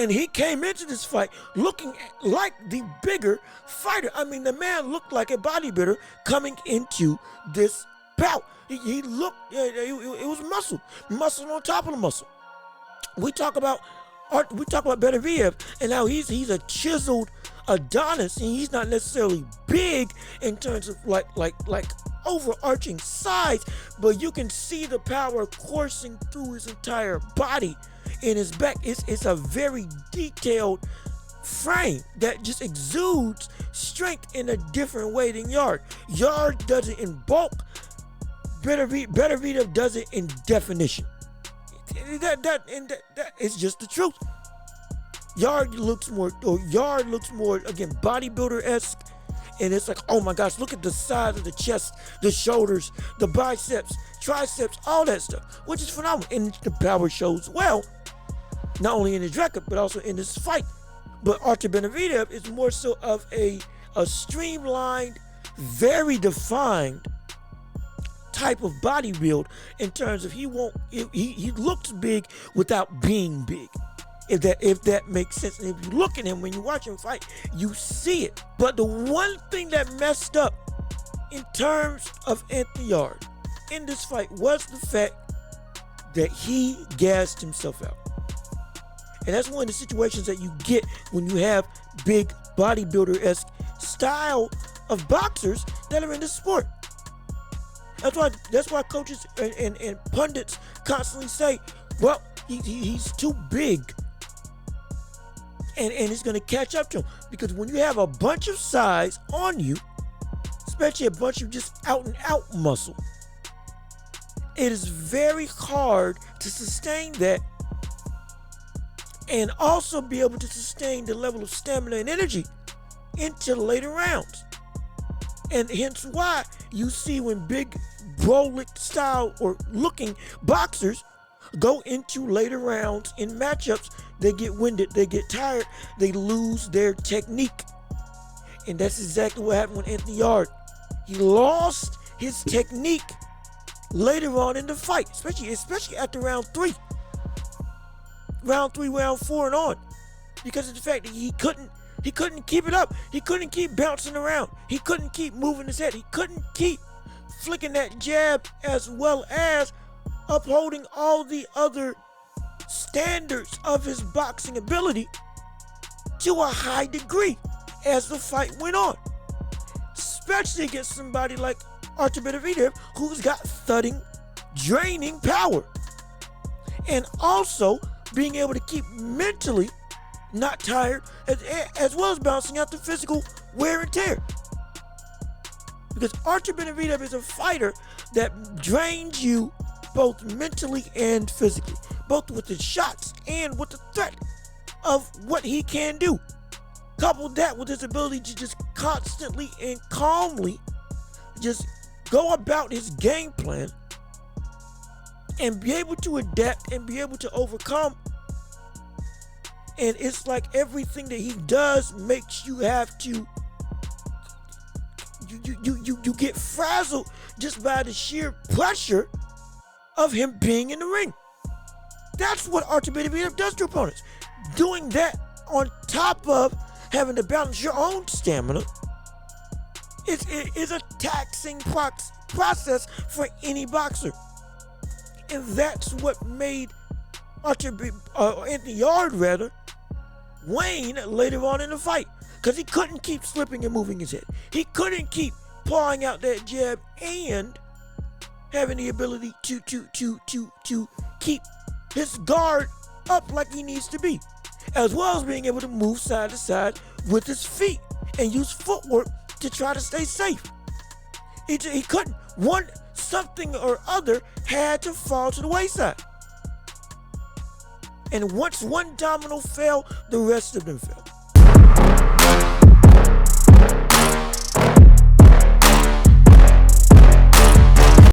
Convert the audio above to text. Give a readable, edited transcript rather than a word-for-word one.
And he came into this fight looking like the bigger fighter. I mean, the man looked like a bodybuilder coming into this bout. He looked, it was muscle on top of the muscle. We talk about Beterbiev and how he's a chiseled Adonis, and he's not necessarily big in terms of like overarching size, but you can see the power coursing through his entire body. In his back, it's a very detailed frame that just exudes strength in a different way than Yarde. Yarde does it in bulk. Beterbiev does it in definition. That is just the truth. Yarde looks more again bodybuilder-esque, and it's like, oh my gosh, look at the size of the chest, the shoulders, the biceps, triceps, all that stuff, which is phenomenal. And the power shows well, not only in his record, but also in this fight. But Artur Beterbiev is more so of a streamlined, very defined type of body build in terms of he looks big without being big. If that makes sense. And if you look at him, when you watch him fight, you see it. But the one thing that messed up in terms of Anthony Yarde in this fight was the fact that he gassed himself out. And that's one of the situations that you get when you have big bodybuilder-esque style of boxers that are in the sport. That's why coaches and pundits constantly say, well, he's too big. And it's going to catch up to him. Because when you have a bunch of size on you, especially a bunch of just out and out muscle, it is very hard to sustain that and also be able to sustain the level of stamina and energy into the later rounds. And hence why you see when big Brolic style or looking boxers go into later rounds in matchups, they get winded, they get tired, they lose their technique. And that's exactly what happened with Anthony Yarde. He lost his technique later on in the fight, especially after round 3. Round 3, round 4 and on. Because of the fact that he couldn't keep it up. He couldn't keep bouncing around. He couldn't keep moving his head. He couldn't keep flicking that jab, as well as upholding all the other standards of his boxing ability to a high degree as the fight went on. Especially against somebody like Artur Beterbiev, who's got thudding, draining power. And also being able to keep mentally not tired, as well as balancing out the physical wear and tear. Because Artur Beterbiev is a fighter that drains you both mentally and physically, both with the shots and with the threat of what he can do. Couple that with his ability to just constantly and calmly just go about his game plan and be able to adapt and be able to overcome. And it's like everything that he does makes you have to, you get frazzled just by the sheer pressure of him being in the ring. That's what Artur Beterbiev does to opponents. Doing that on top of having to balance your own stamina is a taxing process for any boxer. And that's what made Anthony Yarde wane later on in the fight, because he couldn't keep slipping and moving his head. He couldn't keep pawing out that jab and having the ability to keep his guard up like he needs to be, as well as being able to move side to side with his feet and use footwork to try to stay safe. He couldn't. Something or other had to fall to the wayside. And once one domino fell, the rest of them fell.